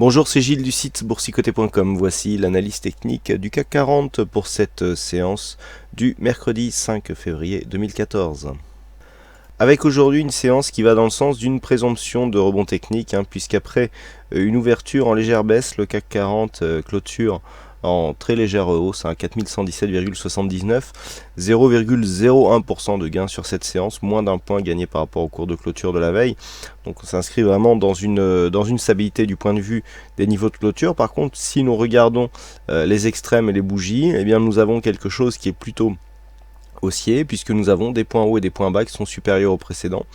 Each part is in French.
Bonjour, c'est Gilles du site boursicoté.com. Voici l'analyse technique du CAC 40 pour cette séance du mercredi 5 février 2014. Avec aujourd'hui une séance qui va dans le sens d'une présomption de rebond technique, puisqu'après une ouverture en légère baisse, le CAC 40 clôture en très légère hausse, 4117,79, 0,01% de gain sur cette séance, moins d'un point gagné par rapport au cours de clôture de la veille. Donc on s'inscrit vraiment dans une stabilité du point de vue des niveaux de clôture. Par contre, si nous regardons les extrêmes et les bougies, eh bien nous avons quelque chose qui est plutôt haussier, puisque nous avons des points hauts et des points bas qui sont supérieurs aux précédents,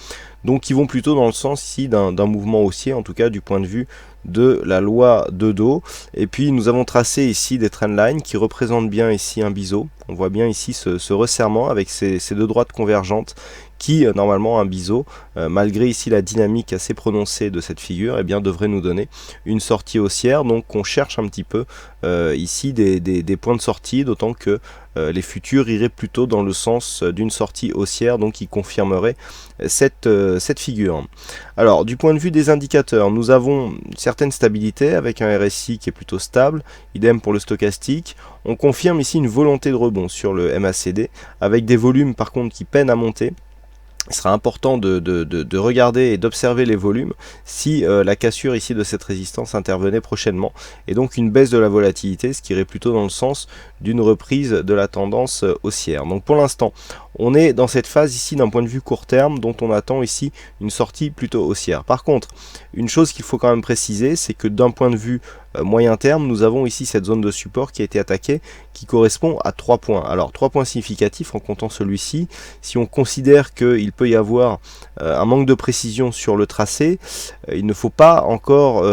donc qui vont plutôt dans le sens ici d'un mouvement haussier, en tout cas du point de vue de la loi de dos. Et puis nous avons tracé ici des trendlines qui représentent bien ici un biseau. On voit bien ici ce resserrement avec ces deux droites convergentes qui, normalement, un biseau, malgré ici la dynamique assez prononcée de cette figure, eh bien, devrait nous donner une sortie haussière. Donc on cherche un petit peu ici des points de sortie, d'autant que les futurs iraient plutôt dans le sens d'une sortie haussière, donc qui confirmerait cette figure. Alors, du point de vue des indicateurs, nous avons une certaine stabilité avec un RSI qui est plutôt stable, idem pour le stochastique. On confirme ici une volonté de rebond sur le MACD, avec des volumes par contre qui peinent à monter. Il sera important de regarder et d'observer les volumes si la cassure ici de cette résistance intervenait prochainement, et donc une baisse de la volatilité, ce qui irait plutôt dans le sens d'une reprise de la tendance haussière. Donc pour l'instant, on est dans cette phase ici d'un point de vue court terme dont on attend ici une sortie plutôt haussière. Par contre, une chose qu'il faut quand même préciser, c'est que d'un point de vue moyen terme, nous avons ici cette zone de support qui a été attaquée, qui correspond à 3 points. Alors 3 points significatifs en comptant celui-ci. Si on considère qu'il peut y avoir un manque de précision sur le tracé, il ne faut pas encore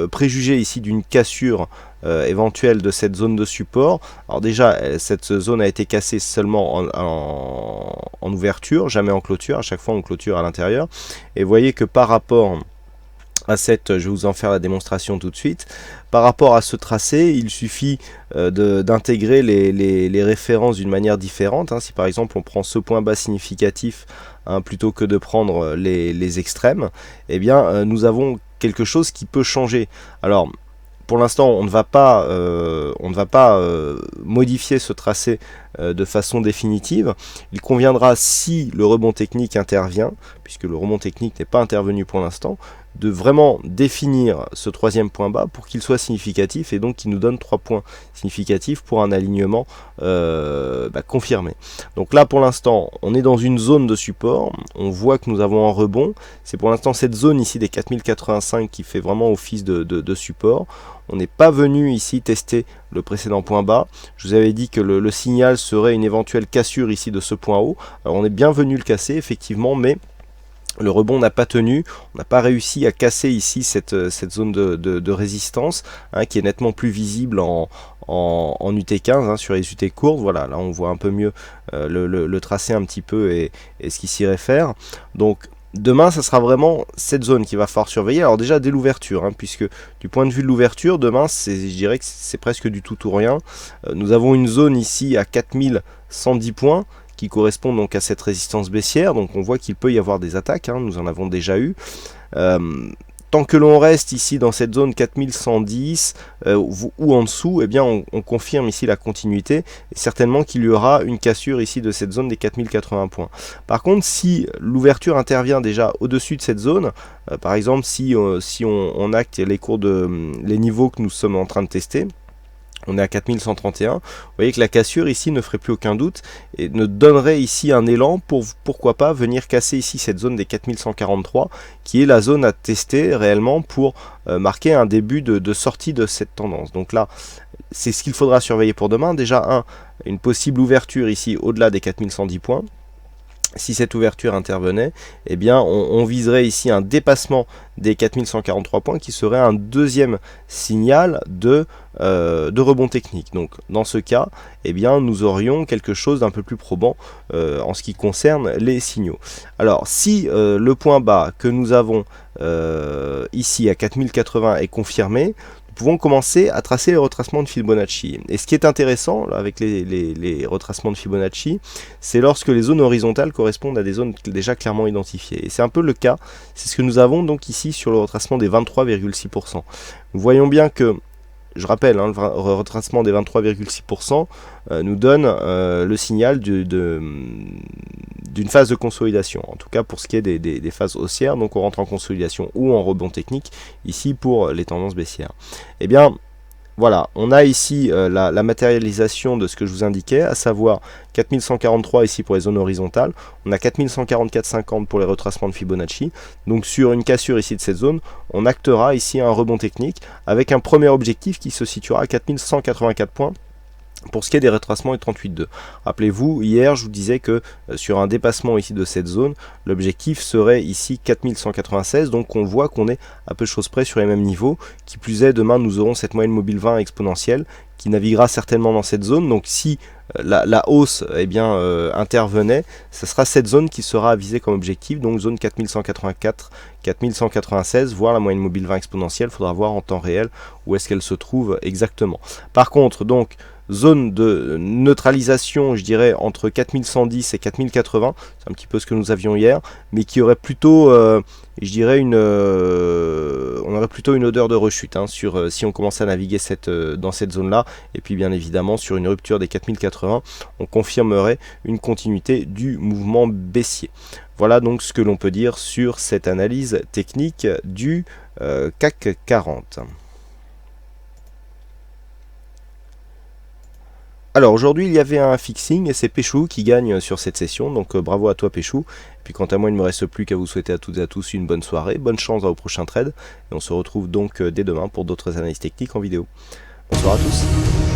préjuger ici d'une cassure éventuelle de cette zone de support. Alors déjà, cette zone a été cassée seulement en ouverture, jamais en clôture. À chaque fois on clôture à l'intérieur. Et vous voyez que par rapport à cette, je vais vous en faire la démonstration tout de suite, par rapport à ce tracé, il suffit d'intégrer les références d'une manière différente. Si par exemple on prend ce point bas significatif plutôt que de prendre les extrêmes, eh bien nous avons quelque chose qui peut changer. Alors pour l'instant, on ne va pas modifier ce tracé de façon définitive. Il conviendra, si le rebond technique intervient, puisque le rebond technique n'est pas intervenu pour l'instant, de vraiment définir ce troisième point bas pour qu'il soit significatif, et donc qu'il nous donne 3 points significatifs pour un alignement confirmé. Donc là pour l'instant on est dans une zone de support, on voit que nous avons un rebond, c'est pour l'instant cette zone ici des 4085 qui fait vraiment office de support. On n'est pas venu ici tester le précédent point bas. Je vous avais dit que le signal serait une éventuelle cassure ici de ce point haut. Alors on est bien venu le casser effectivement, mais le rebond n'a pas tenu, on n'a pas réussi à casser ici cette zone de résistance qui est nettement plus visible en UT15 sur les UT courtes. Voilà, là on voit un peu mieux le tracé un petit peu et ce qui s'y réfère. Donc demain, ça sera vraiment cette zone qu'il va falloir surveiller. Alors déjà dès l'ouverture, puisque du point de vue de l'ouverture, demain, je dirais que c'est presque du tout ou rien. Nous avons une zone ici à 4110 points, qui correspond donc à cette résistance baissière. Donc on voit qu'il peut y avoir des attaques, nous en avons déjà eu. Tant que l'on reste ici dans cette zone 4110 ou en dessous, eh bien on confirme ici la continuité, et certainement qu'il y aura une cassure ici de cette zone des 4080 points. Par contre, si l'ouverture intervient déjà au-dessus de cette zone, par exemple si on acte les niveaux que nous sommes en train de tester, on est à 4131, vous voyez que la cassure ici ne ferait plus aucun doute et ne donnerait ici un élan pour, pourquoi pas, venir casser ici cette zone des 4143 qui est la zone à tester réellement pour marquer un début de sortie de cette tendance. Donc là, c'est ce qu'il faudra surveiller pour demain. Déjà, une possible ouverture ici au-delà des 4110 points. Si cette ouverture intervenait, eh bien on viserait ici un dépassement des 4143 points qui serait un deuxième signal de rebond technique. Donc dans ce cas, eh bien nous aurions quelque chose d'un peu plus probant en ce qui concerne les signaux. Alors si le point bas que nous avons ici à 4080 est confirmé, nous pouvons commencer à tracer les retracements de Fibonacci. Et ce qui est intéressant là, avec les retracements de Fibonacci, c'est lorsque les zones horizontales correspondent à des zones déjà clairement identifiées. Et c'est un peu le cas, c'est ce que nous avons donc ici sur le retracement des 23,6%. Nous voyons bien que, je rappelle, le retracement des 23,6% nous donne le signal d'une phase de consolidation, en tout cas pour ce qui est des phases haussières. Donc on rentre en consolidation ou en rebond technique, ici pour les tendances baissières. Et bien voilà, on a ici la matérialisation de ce que je vous indiquais, à savoir 4143 ici pour les zones horizontales, on a 4144,50 pour les retracements de Fibonacci. Donc sur une cassure ici de cette zone, on actera ici un rebond technique avec un premier objectif qui se situera à 4184 points. Pour ce qui est des retracements et 38,2. Rappelez-vous, hier je vous disais que sur un dépassement ici de cette zone, l'objectif serait ici 4196, donc on voit qu'on est à peu de choses près sur les mêmes niveaux. Qui plus est, demain nous aurons cette moyenne mobile 20 exponentielle qui naviguera certainement dans cette zone, donc si la hausse intervenait, ce sera cette zone qui sera avisée comme objectif, donc zone 4184, 4196, voire la moyenne mobile 20 exponentielle. Il faudra voir en temps réel où est-ce qu'elle se trouve exactement. Par contre, donc, zone de neutralisation, je dirais, entre 4110 et 4080, c'est un petit peu ce que nous avions hier, mais qui aurait plutôt, je dirais, on aurait plutôt une odeur de rechute si on commençait à naviguer dans cette zone-là, et puis bien évidemment, sur une rupture des 4080, on confirmerait une continuité du mouvement baissier. Voilà donc ce que l'on peut dire sur cette analyse technique du CAC 40. Alors aujourd'hui il y avait un fixing et c'est Péchou qui gagne sur cette session, donc bravo à toi Péchou. Et puis quant à moi il ne me reste plus qu'à vous souhaiter à toutes et à tous une bonne soirée, bonne chance dans vos prochains trades, et on se retrouve donc dès demain pour d'autres analyses techniques en vidéo. Bonsoir à tous.